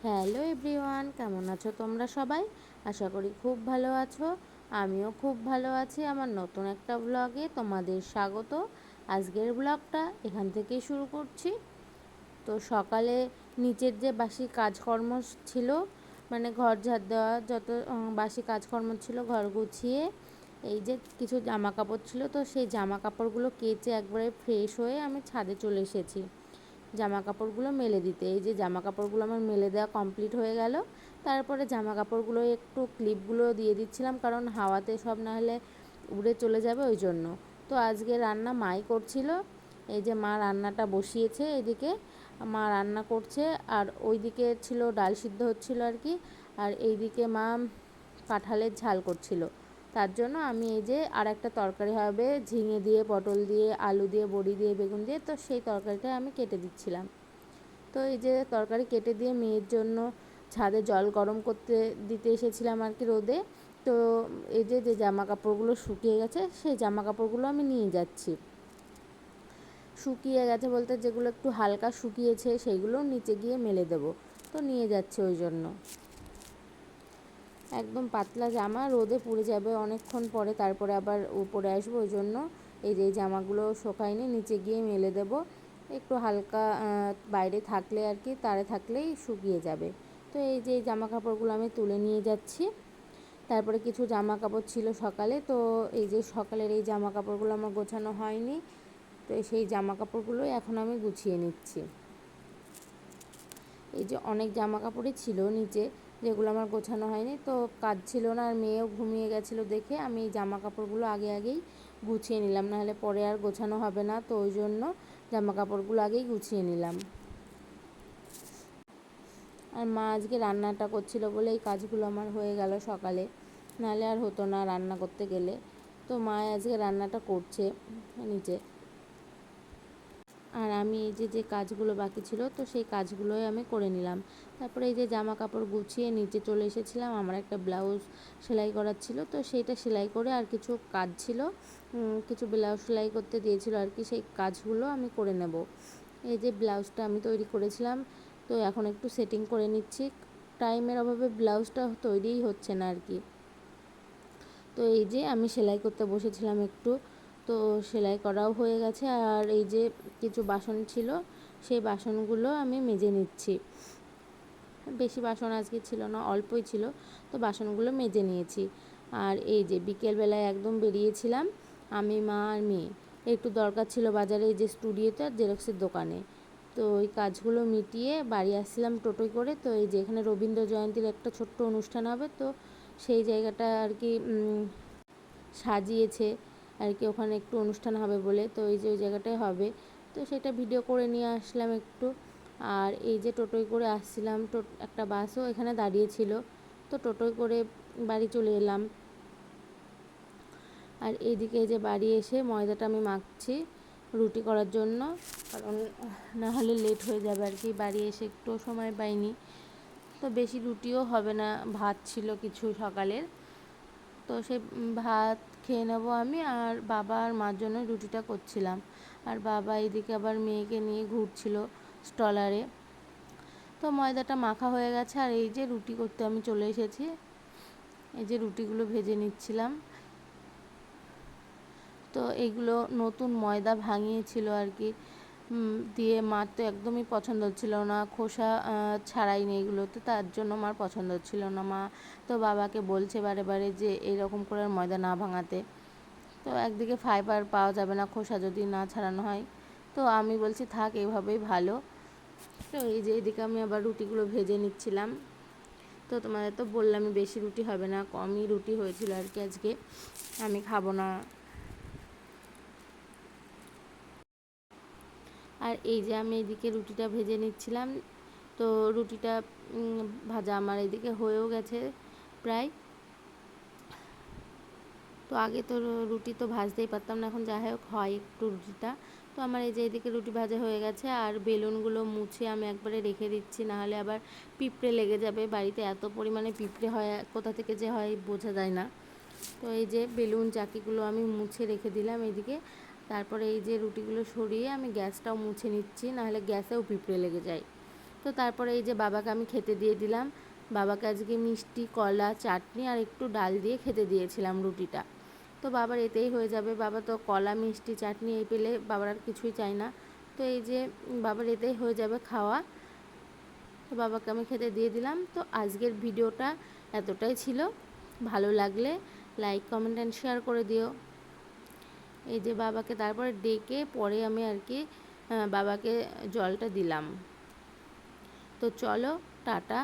Hello everyone, কেমন আছো তোমরা সবাই? আশা করি খুব ভালো আছো। আমিও খুব ভালো আছি। আমার নতুন একটা ব্লগে তোমাদের স্বাগত। আজকের ব্লগটা এখান থেকেই শুরু করছি। তো সকালে নিচের যে বাসি কাজকর্ম ছিল, মানে ঘর ঝাড় দেওয়া, যত বাসি কাজকর্ম ছিল, ঘর গুছিয়ে এই যে কিছু জামা কাপড় ছিল, তো সেই জামা কাপড়গুলো কেচে একবারে ফ্রেশ হয়ে আমি ছাদে চলে এসেছি জামা কাপড়গুলো মেলে দিতে। এই যে জামা কাপড়গুলো আমার মেলে দেওয়া কমপ্লিট হয়ে গেল। তারপরে জামা কাপড়গুলো একটু ক্লিপগুলো দিয়ে দিচ্ছিলাম, কারণ হাওয়াতে সব না হলে উড়ে চলে যাবে, ওই জন্য। তো আজকে রান্না মাই করছিল। এই যে মা রান্নাটা বসিয়েছে, এদিকে মা রান্না করছে, আর ওইদিকে ছিল ডাল সিদ্ধ হচ্ছিল আর কি, আর এইদিকে মা কাঁঠালের ঝাল করছিল। তার জন্য আমি এই যে আর একটা তরকারি হবে ঝিঙে দিয়ে, পটল দিয়ে, আলু দিয়ে, বড়ি দিয়ে, বেগুন দিয়ে, তো সেই তরকারিটা আমি কেটে দিচ্ছিলাম। তো এই যে তরকারি কেটে দিয়ে মেয়ের জন্য ছাদে জল গরম করতে দিতে এসেছিলাম আর কি, রোদে। তো এই যে যে জামা কাপড়গুলো শুকিয়ে গেছে, সেই জামা কাপড়গুলো আমি নিয়ে যাচ্ছি। শুকিয়ে গেছে বলতে যেগুলো একটু হালকা শুকিয়েছে সেইগুলো নিচে গিয়ে মেলে দেবো, তো নিয়ে যাচ্ছে ওই জন্য। একদম পাতলা জামা, রোদে পুড়ে যাবে অনেকক্ষণ পরে, তারপরে আবার উপরে আসবো, ওই জন্য এই যে জামাগুলো শোকায়নি, নিচে গিয়ে মেলে দেব। একটু হালকা বাইরে থাকলে আর কি, তারে থাকলেই শুকিয়ে যাবে। তো এই যে জামা কাপড়গুলো আমি তুলে নিয়ে যাচ্ছি। তারপরে কিছু জামা কাপড় ছিল সকালে, তো এই যে সকালের এই জামা কাপড়গুলো আমার গোছানো হয়নি, তো সেই জামা কাপড়গুলোই এখন আমি গুছিয়ে নিচ্ছি। এই যে অনেক জামা কাপড়ই ছিল নিচে, যেগুলো আমার গোছানো হয়নি, তো কাজ ছিল না আর মেয়েও ঘুমিয়ে গেছিলো দেখে আমি এই জামা কাপড়গুলো আগেই গুছিয়ে নিলাম, নাহলে পরে আর গোছানো হবে না, তো ওই জন্য জামা কাপড়গুলো আগেই গুছিয়ে নিলাম। আর মা আজকে রান্নাটা করছিল বলে এই কাজগুলো আমার হয়ে গেল সকালে, নাহলে আর হতো না রান্না করতে গেলে। তো মা আজকে রান্নাটা করছে নিচে, আর আমি এই যে যে কাজগুলো বাকি ছিল, তো সেই কাজগুলোই আমি করে নিলাম। তারপরে এই যে জামা কাপড় গুছিয়ে নিচে চলে এসেছিলাম। আমার একটা ব্লাউজ সেলাই করার ছিল, তো সেইটা সেলাই করে, আর কিছু কাজ ছিল, কিছু ব্লাউজ সেলাই করতে দিয়েছিল আর কি, সেই কাজগুলো আমি করে নেব। এই যে ব্লাউজটা আমি তৈরি করেছিলাম, তো এখন একটু সেটিং করে নিচ্ছি। টাইমের অভাবে ব্লাউজটা তৈরিই হচ্ছে না আর কি। তো এই যে আমি সেলাই করতে বসেছিলাম একটু, তো সেলাই করাও হয়ে গেছে। আর এই যে কিছু বাসন ছিল, সেই বাসনগুলো আমি মেজে নিচ্ছি। বেশি বাসন আজকে ছিল না, অল্পই ছিল, তো বাসনগুলো মেজে নিয়েছি। আর এই যে বিকেলবেলায় একদম বেরিয়েছিলাম আমি, মা আর মেয়ে। একটু দরকার ছিল বাজারে, এই যে স্টুডিওতে আর জেরক্সের দোকানে, তো ওই কাজগুলো মিটিয়ে বাড়ি আসছিলাম টোটোয় করে। তো এই যে এখানে রবীন্দ্র জয়ন্তীর একটা ছোট্ট অনুষ্ঠান হবে, তো সেই জায়গাটা আর কি সাজিয়েছে আর কি, ওখানে একটু অনুষ্ঠান হবে বলে, তো এই যে ওই জায়গাটায় হবে, তো সেটা ভিডিও করে নিয়ে আসলাম একটু। আর এই যে টোটোয় করে আসছিলাম, একটা বাসও এখানে দাঁড়িয়েছিল, তো টোটোয় করে বাড়ি চলে এলাম। আর এইদিকে যে বাড়ি এসে ময়দাটা আমি মাখছি রুটি করার জন্য, কারণ না হলে লেট হয়ে যাবে আর কি, বাড়ি এসে একটু সময় পাইনি। তো বেশি রুটিও হবে না, ভাত ছিল কিছু সকালের, তো সেই ভাত খেয়ে নেবো আমি, আর বাবা আর মার জন্য রুটিটা করছিলাম। আর বাবা এইদিকে আবার মেয়েকে নিয়ে ঘুরছিল স্টলারে। তো ময়দাটা মাখা হয়ে গেছে, আর এই যে রুটি করতে আমি চলে এসেছি। এই যে রুটিগুলো ভেজে নিচ্ছিলাম। তো এগুলো নতুন ময়দা ভাঙিয়েছিল আর কি, দিয়ে মার তো একদমই পছন্দ হচ্ছিল না, খোসা ছাড়াইনি এগুলো, তো তার জন্য মার পছন্দ হচ্ছিল না। মা তো বাবাকে বলছে বারে বারে যে এরকম করে ময়দা না ভাঙাতে, তো একদিকে ফাইবার পাওয়া যাবে না খোসা যদি না ছাড়ানো হয়, তো আমি বলছি থাক এইভাবেই ভালো। তো এই যে এদিকে আমি আবার রুটিগুলো ভেজে নিচ্ছিলাম। তো তোমাদের তো বললামই বেশি রুটি হবে না, কমই রুটি হয়েছিল আর কি আজকে, আমি খাবো না। আর এই যে আমি এদিকে রুটিটা ভেজে নিচ্ছিলাম, তো রুটিটা ভাজা আমার এদিকে হয়েও গেছে প্রায়। তো আগে তো রুটি তো ভাজতেই পারতাম না, এখন যাই হোক হয় একটু রুটিটা। তো আমার এই যে এদিকে রুটি ভাজা হয়ে গেছে, আর বেলুনগুলো মুছে আমি একবারে রেখে দিচ্ছি, নাহলে আবার পিঁপড়ে লেগে যাবে। বাড়িতে এত পরিমাণে পিঁপড়ে হয়, কোথা থেকে যে হয় বোঝা যায় না। তো এই যে বেলুন চাকিগুলো আমি মুছে রেখে দিলাম এদিকে। তারপরে এই যে রুটিগুলো সরিয়ে আমি গ্যাসটাও মুছে নিচ্ছি, নাহলে গ্যাসেও পিঁপড়ে লেগে যায়। তো তারপরে এই যে বাবাকে আমি খেতে দিয়ে দিলাম। বাবাকে আজকে মিষ্টি, কলা, চাটনি আর একটু ডাল দিয়ে খেতে দিয়েছিলাম রুটিটা। তো বাবার এতেই হয়ে যাবে। বাবা তো কলা, মিষ্টি, চাটনি এই পেলে বাবার আর কিছুই চাই না। তো এই যে বাবার এতেই হয়ে যাবে খাওয়া। তো বাবাকে আমি খেতে দিয়ে দিলাম। তো আজকের ভিডিওটা এতটাই ছিল। ভালো লাগলে লাইক, কমেন্ট অ্যান্ড শেয়ার করে দিও। এই যে বাবাকে তারপরে ডেকে পরে আমি আর কি বাবাকে জলটা দিলাম। তো চলো, টাটা।